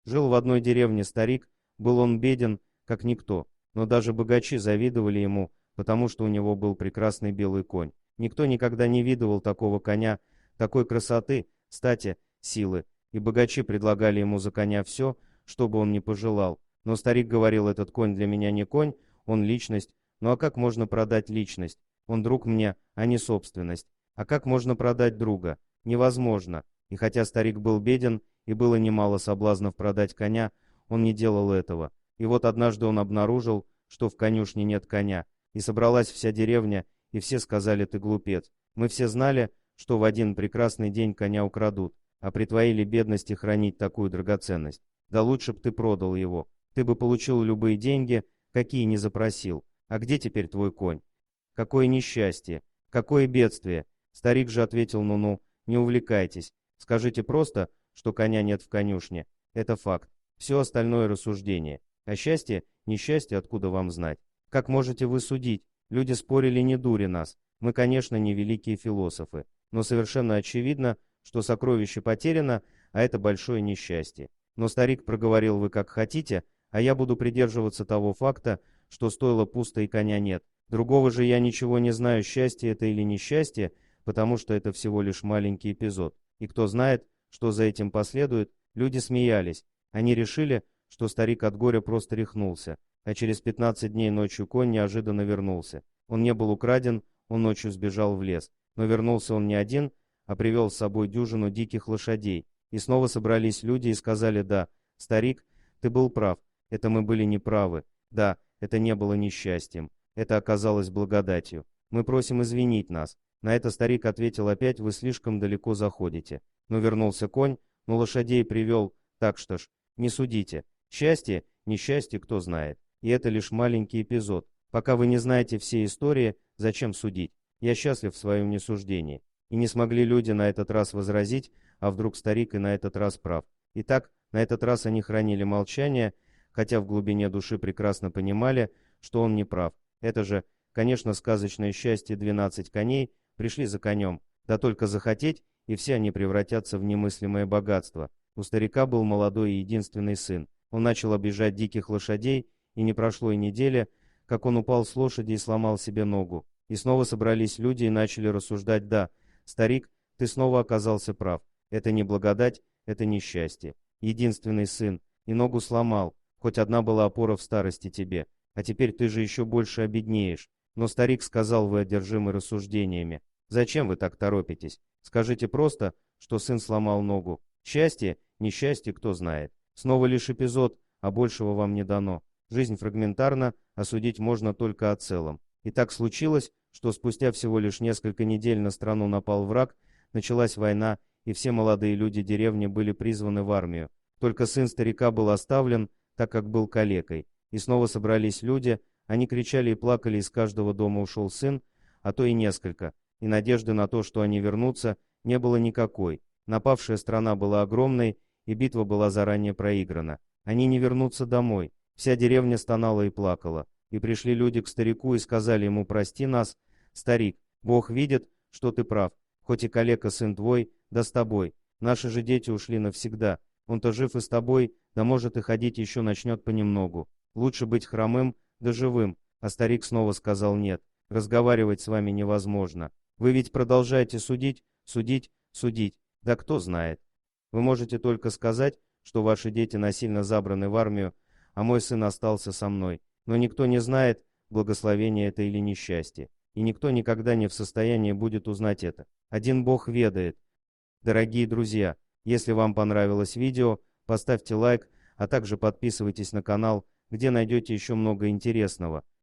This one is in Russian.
Жил в одной деревне старик, был он беден, как никто, но даже богачи завидовали ему, потому что у него был прекрасный белый конь. Никто никогда не видывал такого коня, такой красоты, стати, силы, и богачи предлагали ему за коня все, что бы он ни пожелал. Но старик говорил: этот конь для меня не конь, он личность. Ну а как можно продать личность? Он друг мне, а не собственность. А как можно продать друга? Невозможно. И хотя старик был беден, и было немало соблазнов продать коня, он не делал этого. И вот однажды он обнаружил, что в конюшне нет коня, и собралась вся деревня, и все сказали: ты глупец. Мы все знали, что в один прекрасный день коня украдут, а при твоей ли бедности хранить такую драгоценность? Да лучше б ты продал его. Ты бы получил любые деньги, какие не запросил. А где теперь твой конь? Какое несчастье! Какое бедствие! Старик же ответил: ну-ну, не увлекайтесь. Скажите просто, что коня нет в конюшне. Это факт. Все остальное рассуждение. А счастье, несчастье, откуда вам знать? Как можете вы судить? Люди спорили не дури нас. Мы, конечно, не великие философы. Но совершенно очевидно, что сокровище потеряно, а это большое несчастье. Но старик проговорил: вы как хотите, а я буду придерживаться того факта, что стойло пусто и коня нет. Другого же я ничего не знаю, счастье это или несчастье, потому что это всего лишь маленький эпизод. И кто знает, что за этим последует. Люди смеялись. Они решили, что старик от горя просто рехнулся, а через 15 дней ночью конь неожиданно вернулся. Он не был украден, он ночью сбежал в лес. Но вернулся он не один, а привел с собой дюжину диких лошадей. И снова собрались люди и сказали: да, старик, ты был прав, это мы были неправы. Да, это не было несчастьем, это оказалось благодатью. Мы просим извинить нас. На это старик ответил опять: вы слишком далеко заходите. Но вернулся конь, но лошадей привел, так что ж, не судите. Счастье, несчастье, кто знает. И это лишь маленький эпизод. Пока вы не знаете всей истории, зачем судить? Я счастлив в своем несуждении. И не смогли люди на этот раз возразить, а вдруг старик и на этот раз прав. Итак, на этот раз они хранили молчание, хотя в глубине души прекрасно понимали, что он не прав. Это же, конечно, сказочное счастье 12 коней пришли за конем. Да только захотеть, и все они превратятся в немыслимое богатство. У старика был молодой и единственный сын. Он начал обижать диких лошадей, и не прошло и недели, как он упал с лошади и сломал себе ногу. И снова собрались люди и начали рассуждать: да, старик, ты снова оказался прав. Это не благодать, это несчастье. Единственный сын, и ногу сломал, хоть одна была опора в старости тебе. А теперь ты же еще больше обеднеешь. Но старик сказал: вы одержимы рассуждениями. Зачем вы так торопитесь? Скажите просто, что сын сломал ногу. Счастье, несчастье, кто знает. Снова лишь эпизод, а большего вам не дано. Жизнь фрагментарна, а судить можно только о целом. И так случилось, что спустя всего лишь несколько недель на страну напал враг, началась война, и все молодые люди деревни были призваны в армию. Только сын старика был оставлен, так как был калекой. И снова собрались люди, они кричали и плакали, из каждого дома ушел сын, а то и несколько. И надежды на то, что они вернутся, не было никакой. Напавшая страна была огромной, и битва была заранее проиграна. Они не вернутся домой. Вся деревня стонала и плакала. И пришли люди к старику и сказали ему: прости нас, старик, Бог видит, что ты прав, хоть и калека сын твой, да с тобой. Наши же дети ушли навсегда. Он-то жив и с тобой, да может и ходить еще начнет понемногу. Лучше быть хромым, да живым. А старик снова сказал: нет, разговаривать с вами невозможно. Вы ведь продолжаете судить, судить, судить. Да кто знает. Вы можете только сказать, что ваши дети насильно забраны в армию, а мой сын остался со мной. Но никто не знает, благословение это или несчастье. И никто никогда не в состоянии будет узнать это. Один Бог ведает. Дорогие друзья, если вам понравилось видео, поставьте лайк, а также подписывайтесь на канал, где найдете еще много интересного.